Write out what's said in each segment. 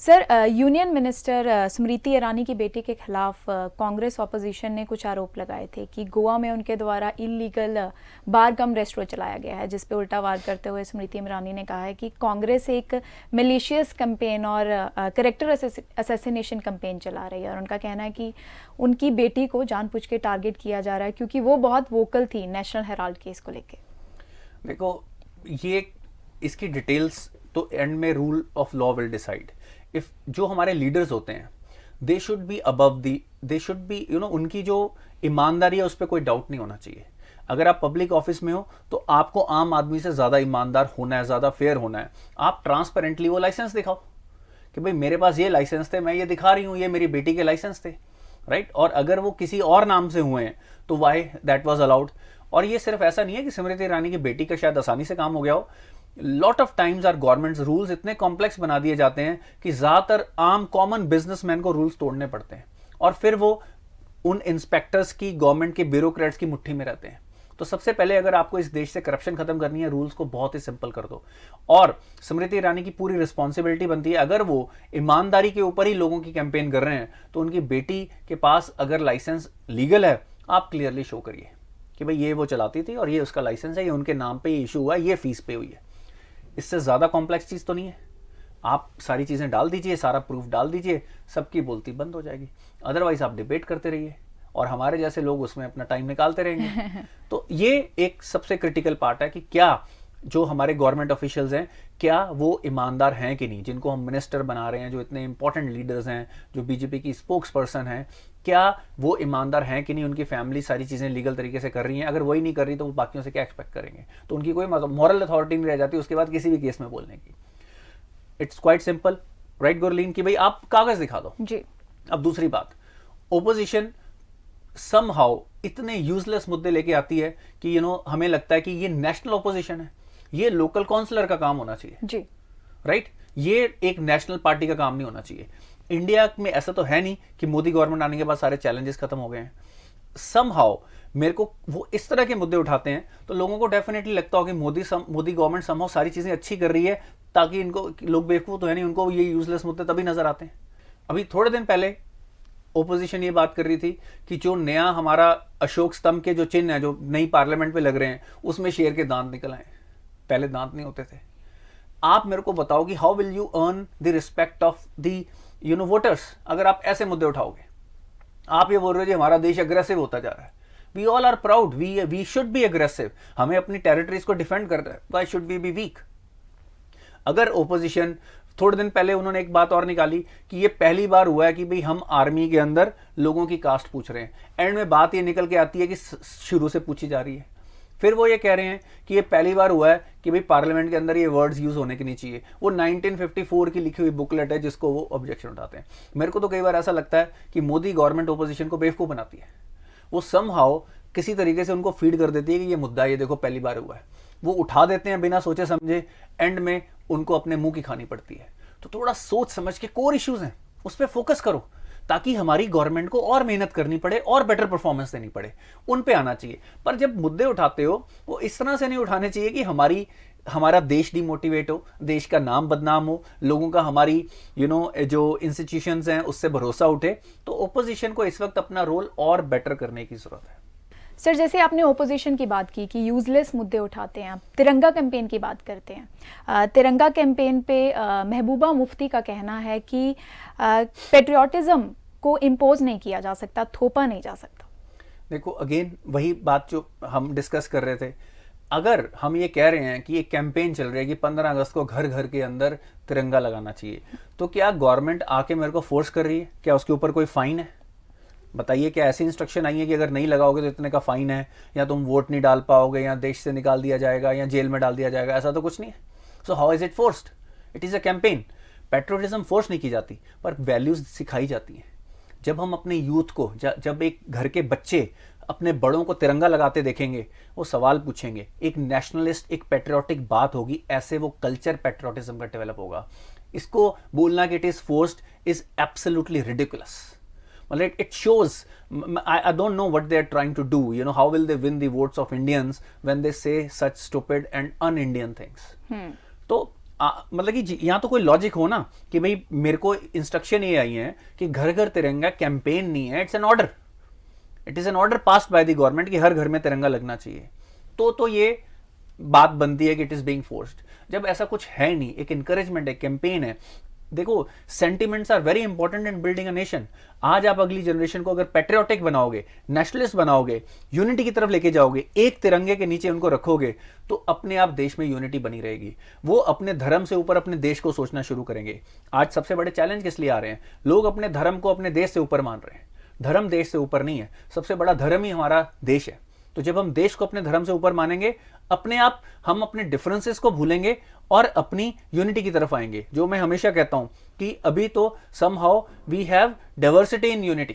Sir, union minister Smriti Irani की बेटी के खिलाफ कांग्रेस ऑपोजिशन ने कुछ आरोप लगाए थे कि गोवा में उनके द्वारा इलीगल बार कम रेस्टोरेंट चलाया गया है, जिस पे उल्टा वार करते हुए स्मृति ईरानी ने कहा है कि कांग्रेस एक मिलिशियस कैंपेन और कैरेक्टर असैसिनेशन कैंपेन चला रही है। और उनका कहना है कि उनकी बेटी को जानबूझ के टारगेट किया जा रहा है क्योंकि वो बहुत वोकल थी नेशनल हेराल्ड केस को लेकर। देखो, ये इसकी डिटेल्स तो एंड में rule of law will decide. If जो हमारे लीडर्स होते हैं they should be above the, they should be उनकी जो ईमानदारी है उस पर कोई डाउट नहीं होना चाहिए। अगर आप पब्लिक ऑफिस में हो तो आपको आम आदमी से ज्यादा ईमानदार होना है, ज्यादा फेयर होना है। आप ट्रांसपेरेंटली वो लाइसेंस दिखाओ कि भाई मेरे पास ये लाइसेंस थे, मैं ये दिखा रही हूं, ये मेरी बेटी के लाइसेंस थे, राइट। और अगर वो किसी और नाम से हुए हैं तो वाई दैट वाज अलाउड। और ये सिर्फ ऐसा नहीं है कि स्मृति ईरानी की बेटी का शायद आसानी से काम हो गया हो। Lot of times are governments rules इतने कॉम्प्लेक्स बना दिए जाते हैं कि ज्यादातर आम कॉमन बिजनेसमैन को रूल्स तोड़ने पड़ते हैं और फिर वो उन इंस्पेक्टर्स की, गवर्नमेंट के ब्यूरोक्रेट्स की मुट्ठी में रहते हैं। तो सबसे पहले अगर आपको इस देश से करप्शन खत्म करनी है, रूल्स को बहुत ही सिंपल कर दो। और स्मृति ईरानी की पूरी रिस्पॉन्सिबिलिटी बनती है, अगर वो ईमानदारी के ऊपर ही लोगों की कैंपेन कर रहे हैं तो उनकी बेटी के पास अगर लाइसेंस लीगल है, आप क्लियरली शो करिए कि भाई ये वो चलाती थी और ये उसका लाइसेंस है, ये उनके नाम पे इशू हुआ है, ये फीस पे हुई है। इससे ज्यादा कॉम्प्लेक्स चीज तो नहीं है। आप सारी चीजें डाल दीजिए, सारा प्रूफ डाल दीजिए, सबकी बोलती बंद हो जाएगी। अदरवाइज आप डिबेट करते रहिए और हमारे जैसे लोग उसमें अपना टाइम निकालते रहेंगे। तो ये एक सबसे क्रिटिकल पार्ट है कि क्या जो हमारे गवर्नमेंट ऑफिशियल्स हैं, क्या वो ईमानदार हैं कि नहीं, जिनको हम मिनिस्टर बना रहे हैं, जो इतने इंपॉर्टेंट लीडर्स हैं, जो बीजेपी की स्पोक्स पर्सन हैं, क्या वो ईमानदार हैं कि नहीं, उनकी फैमिली सारी चीजें लीगल तरीके से कर रही हैं। अगर वही नहीं कर रही तो वो बाकियों से क्या एक्सपेक्ट करेंगे। तो उनकी कोई मॉरल अथॉरिटी नहीं रह जाती उसके बाद किसी भी केस में बोलने की। It's quite simple, right Gurleen, कि भाई आप कागज दिखा दो जी। अब दूसरी बात, ओपोजिशन समहाउ इतने यूजलेस मुद्दे लेके आती है कि हमें लगता है कि ये नेशनल ओपोजिशन है, ये लोकल काउंसलर का काम होना चाहिए जी, राइट। ये एक नेशनल पार्टी का काम नहीं होना चाहिए। इंडिया में ऐसा तो है नहीं कि मोदी गवर्नमेंट आने के बाद सारे चैलेंजेस खत्म हो गए हैं। समहाउ मेरे को वो इस तरह के मुद्दे उठाते हैं तो लोगों को डेफिनेटली लगता हो कि मोदी गवर्नमेंट समहाउ सारी चीजें अच्छी कर रही है, ताकि इनको, लोग बेवकूफ तो है नहीं, उनको ये यूजलेस मुद्दे तभी नजर आते हैं। अभी थोड़े दिन पहले ओपोजिशन ये बात कर रही थी कि जो नया हमारा अशोक स्तंभ के जो चिन्ह है जो नई पार्लियामेंट पे लग रहे हैं उसमें शेर के दांत निकल आए, पहले दांत नहीं होते थे। आप मेरे को बताओ कि how will you earn the respect of the voters अगर आप ऐसे मुद्दे उठाओगे। आप ये बोल रहे हो जी हमारा देश अग्रेसिव होता जा रहा है। We all are proud, we should be aggressive, हमें अपनी टेरिटरीज को डिफेंड करना है, why should we be weak. अगर ओपोजिशन, थोड़े दिन पहले उन्होंने एक बात और निकाली कि ये पहली बार हुआ है कि भाई हम आर्मी के अंदर लोगों की कास्ट पूछ रहे हैं। एंड में बात ये निकल के आती है कि शुरू से पूछी जा रही है। फिर वो ये कह रहे हैं कि ये पहली बार हुआ है कि भाई पार्लियामेंट के अंदर ये वर्ड्स यूज होने के नहीं चाहिए। वो 1954 की लिखी हुई बुकलेट है जिसको वो ऑब्जेक्शन उठाते हैं। मेरे को तो कई बार ऐसा लगता है कि मोदी गवर्नमेंट ओपोजिशन को बेवकूफ बनाती है। वो समहाउ किसी तरीके से उनको फीड कर देती है कि ये मुद्दा, ये देखो पहली बार हुआ है, वो उठा देते हैं बिना सोचे समझे। एंड में उनको अपने मुंह की खानी पड़ती है। तो थोड़ा सोच समझ के कोर इश्यूज हैं उस पर फोकस करो, ताकि हमारी गवर्नमेंट को और मेहनत करनी पड़े और बेटर परफॉर्मेंस देनी पड़े, उन पे आना चाहिए। पर जब मुद्दे उठाते हो वो इस तरह से नहीं उठाने चाहिए कि हमारा देश डिमोटिवेट हो, देश का नाम बदनाम हो, लोगों का हमारी जो इंस्टीट्यूशंस हैं उससे भरोसा उठे। तो ओपोजिशन को इस वक्त अपना रोल और बेटर करने की जरूरत है। सर, जैसे आपने ओपोजिशन की बात की कि यूजलेस मुद्दे उठाते हैं, आप तिरंगा कैंपेन की बात करते हैं। तिरंगा कैंपेन पे महबूबा मुफ्ती का कहना है कि पेट्रियाटिज्म को इम्पोज नहीं किया जा सकता, थोपा नहीं जा सकता। देखो अगेन वही बात जो हम डिस्कस कर रहे थे, अगर हम ये कह रहे हैं कि एक कैंपेन चल रही है कि 15 अगस्त को घर घर के अंदर तिरंगा लगाना चाहिए, तो क्या गवर्नमेंट आके मेरे को फोर्स कर रही है? क्या उसके ऊपर कोई फाइन है? बताइए, क्या ऐसी इंस्ट्रक्शन आई है कि अगर नहीं लगाओगे तो इतने का फाइन है, या तुम वोट नहीं डाल पाओगे, या देश से निकाल दिया जाएगा, या जेल में डाल दिया जाएगा? ऐसा तो कुछ नहीं है। So how is it forced? It is a campaign. Patriotism force नहीं की जाती पर वैल्यूज सिखाई जाती हैं। जब हम अपने यूथ को, जब एक घर के बच्चे अपने बड़ों को तिरंगा लगाते देखेंगे, वो सवाल पूछेंगे, एक नेशनलिस्ट, एक पेट्रियोटिक बात होगी, ऐसे वो कल्चर पेट्रियोटिज्म का डेवलप होगा। इसको बोलना कि it is forced is absolutely ridiculous. मतलब it shows, I don't know what they're trying to do, how will they win the votes of Indians when they say such stupid and un-Indian things. तो मतलब कि यहाँ तो कोई logic हो ना कि भाई मेरे को इंस्ट्रक्शन ये आई है कि घर घर तिरंगा कैंपेन नहीं है, it's an order, it is an order passed by the government कि हर घर में तिरंगा लगना चाहिए, तो ये बात बनती है कि इट इज बीइंग फोर्स्ड। जब ऐसा कुछ है नहीं, एक इंकरेजमेंट है, कैंपेन है। देखो, sentiments are very important in building a nation. आज आप अगली जनरेशन को अगर पेट्रियोटिक बनाओगे, नेशनलिस्ट बनाओगे, यूनिटी की तरफ लेके जाओगे, एक तिरंगे के नीचे उनको रखोगे, तो अपने आप देश में यूनिटी बनी रहेगी। वो अपने धर्म से ऊपर अपने देश को सोचना शुरू करेंगे। आज सबसे बड़े चैलेंज किस लिए आ रहे हैं? लोग अपने धर्म को अपने देश से ऊपर मान रहे हैं। धर्म देश से ऊपर नहीं है, सबसे बड़ा धर्म ही हमारा देश है। तो जब हम देश को अपने धर्म से ऊपर मानेंगे, अपने आप हम अपने डिफरेंसेस को भूलेंगे और अपनी यूनिटी की तरफ आएंगे। जो मैं हमेशा कहता हूं कि अभी तो somehow we have diversity in unity,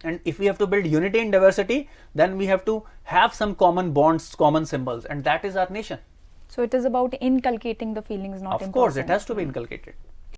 and if we have to build unity in diversity, then we have to have some common bonds, common symbols, and that is our nation. So it is about inculcating the feelings, not Of course, imposing. it has to be inculcated.